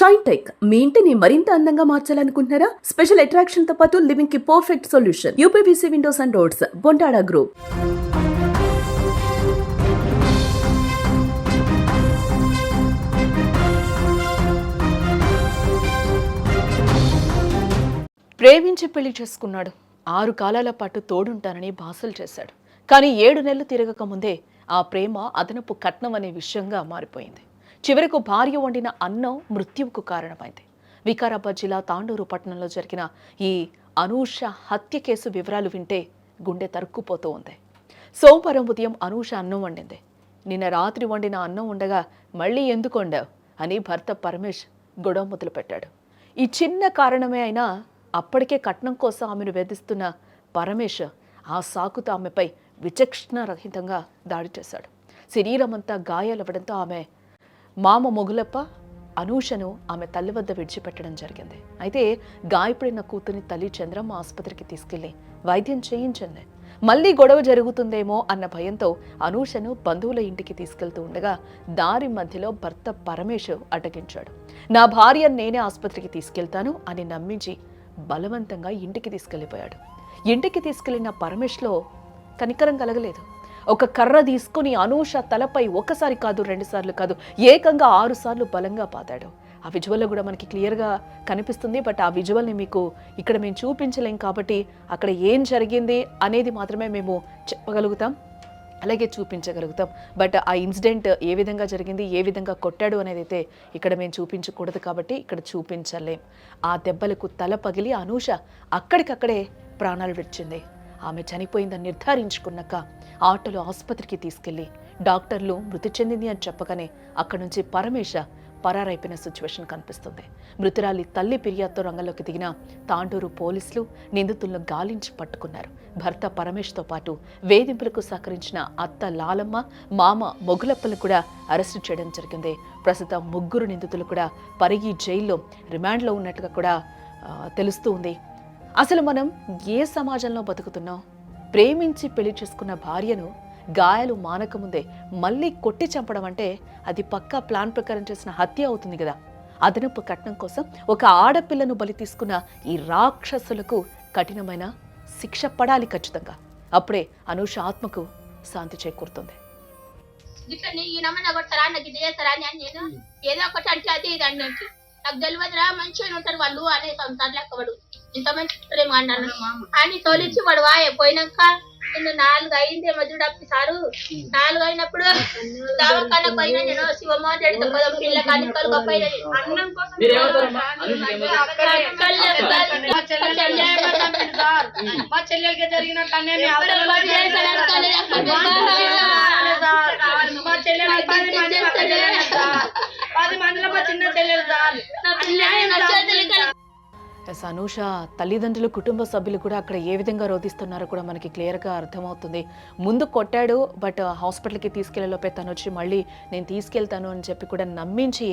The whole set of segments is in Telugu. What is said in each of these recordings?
షైన్ టెక్ మీ ఇంటిని మరింత అందంగా మార్చాలనుకుంటున్నారా? స్పెషల్ అట్రాక్షన్ తో పాటు లివింగ్ కి perfect solution. UPVC windows and doors, Bontada group. ప్రేమించి పెళ్లి చేసుకున్నాడు. 6 కాలాల పాటు తోడుంటానని భాసలు చేశాడు. కానీ 7 నెలలు తిరగక ముందే ఆ ప్రేమ అదనపు కట్నం అనే విషయంగా మారిపోయింది. చివరకు భార్య వండిన అన్నం మృత్యువుకు కారణమైంది. వికారాబాద్ జిల్లా తాండూరు పట్టణంలో జరిగిన ఈ అనూష హత్య కేసు వివరాలు వింటే గుండె తరుక్కుపోతూ ఉంది. సోమవారం ఉదయం అనూష అన్నం వండింది. నిన్న రాత్రి వండిన అన్నం ఉండగా మళ్ళీ ఎందుకు వండావు అని భర్త పరమేష్ గొడవ మొదలుపెట్టాడు. ఈ చిన్న కారణమే అయినా అప్పటికే కట్నం కోసం ఆమెను వేధిస్తున్న పరమేష్ ఆ సాకుతో ఆమెపై విచక్షణరహితంగా దాడి చేశాడు. శరీరమంతా గాయాలవ్వడంతో ఆమె మామ మొగులప్ప అనూషను ఆమె తల్లి వద్ద విడిచిపెట్టడం జరిగింది. అయితే గాయపడిన కూతురిని తల్లి చంద్రమ్మ ఆసుపత్రికి తీసుకెళ్లి వైద్యం చేయించింది. మళ్లీ గొడవ జరుగుతుందేమో అన్న భయంతో అనూషను బంధువుల ఇంటికి తీసుకెళ్తూ ఉండగా దారి మధ్యలో భర్త పరమేష్ అడ్డగించాడు. నా భార్యను నేనే ఆసుపత్రికి తీసుకెళ్తాను అని నమ్మించి బలవంతంగా ఇంటికి తీసుకెళ్లిపోయాడు. ఇంటికి తీసుకెళ్లిన పరమేష్లో కనికరం కలగలేదు. ఒక కర్ర తీసుకుని అనూష తలపై ఒకసారి కాదు, 2 సార్లు కాదు, ఏకంగా 6 సార్లు బలంగా పాతాడు. ఆ విజువల్లో కూడా మనకి క్లియర్గా కనిపిస్తుంది. బట్ ఆ విజువల్ని మీకు ఇక్కడ మేము చూపించలేం కాబట్టి అక్కడ ఏం జరిగింది అనేది మాత్రమే మేము చెప్పగలుగుతాం, అలాగే చూపించగలుగుతాం. బట్ ఆ ఇన్సిడెంట్ ఏ విధంగా జరిగింది, ఏ విధంగా కొట్టాడు అనేది అయితే ఇక్కడ మేము చూపించకూడదు కాబట్టి ఇక్కడ చూపించలేం. ఆ దెబ్బలకు తల పగిలి అనూష అక్కడికక్కడే ప్రాణాలు విడిచింది. ఆమె చనిపోయిందని నిర్ధారించుకున్నాక ఆటోలో ఆసుపత్రికి తీసుకెళ్లి డాక్టర్లు మృతి చెందింది అని చెప్పగానే అక్కడి నుంచి పరమేశ పరారైపోయిన సిచ్యువేషన్ కనిపిస్తుంది. మృతురాలి తల్లి ఫిర్యాదుతో రంగంలోకి దిగిన తాండూరు పోలీసులు నిందితులను గాలించి పట్టుకున్నారు. భర్త పరమేష్తో పాటు వేధింపులకు సహకరించిన అత్త లాలమ్మ, మామ మొగులప్పలను కూడా అరెస్టు చేయడం జరిగింది. ప్రస్తుతం 3 నిందితులు కూడా పరిగి జైల్లో రిమాండ్లో ఉన్నట్టుగా కూడా తెలుస్తూ ఉంది. అసలు మనం ఏ సమాజంలో బతుకుతున్నాం? ప్రేమించి పెళ్లి చేసుకున్న భార్యను గాయాలు మానకముందే మళ్ళీ కొట్టి చంపడం అంటే అది పక్కా ప్లాన్ ప్రకారం చేసిన హత్య అవుతుంది కదా. అదనపు కట్నం కోసం ఒక ఆడపిల్లను బలి తీసుకున్న ఈ రాక్షసులకు కఠినమైన శిక్ష పడాలి ఖచ్చితంగా. అప్పుడే అనూష ఆత్మకు శాంతి చేకూరుతుంది. నాకు తెలియదురా, మంచిగా ఉంటారు వాళ్ళు అనే సంసారం లెక్కవాడు. ఇంత మంచి ప్రేమ అన్నాను అని తోలిచ్చి వాడు వాయ పోయినాక నిన్ను 4 అయిందేమో చూడప్పి సారు. 4 అయినప్పుడు దవాఖాన పోయినా నేను శివమోహన్ రెడ్డితో పదం పిల్ల కానీ కలుగపోయినా అన్నం కోసం మా చెల్లెలకి జరిగిన మా చెల్లెలు 10 మందిలో మా చిన్న చెల్లెలు సార్. అనూష తల్లిదండ్రులు, కుటుంబ సభ్యులు కూడా అక్కడ ఏ విధంగా రోధిస్తున్నారో కూడా మనకి క్లియర్గా అర్థమవుతుంది. ముందు కొట్టాడు, బట్ హాస్పిటల్కి తీసుకెళ్లేలోపే తను వచ్చి మళ్ళీ నేను తీసుకెళ్తాను అని చెప్పి కూడా నమ్మించి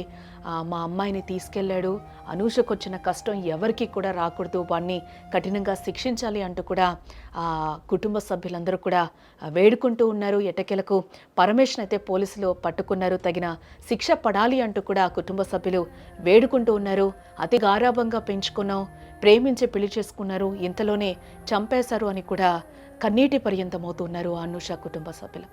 మా అమ్మాయిని తీసుకెళ్లాడు. అనూషకు వచ్చిన కష్టం ఎవరికి కూడా రాకూడదు, వాడిని కఠినంగా శిక్షించాలి అంటూ కూడా కుటుంబ సభ్యులందరూ కూడా వేడుకుంటూ ఉన్నారు. ఎట్టకేలకు పరమేశ్వర్ అయితే పోలీసులు పట్టుకున్నారు. తగిన శిక్ష పడాలి అంటూ కూడా కుటుంబ సభ్యులు వేడుకుంటూ ఉన్నారు. అతి గారాభంగా పెంచుకున్నాం, ప్రేమించి పెళ్లి చేసుకున్నారు, ఇంతలోనే చంపేశారు అని కూడా కన్నీటి పర్యంతమవుతున్నారు అనూష కుటుంబ సభ్యులు.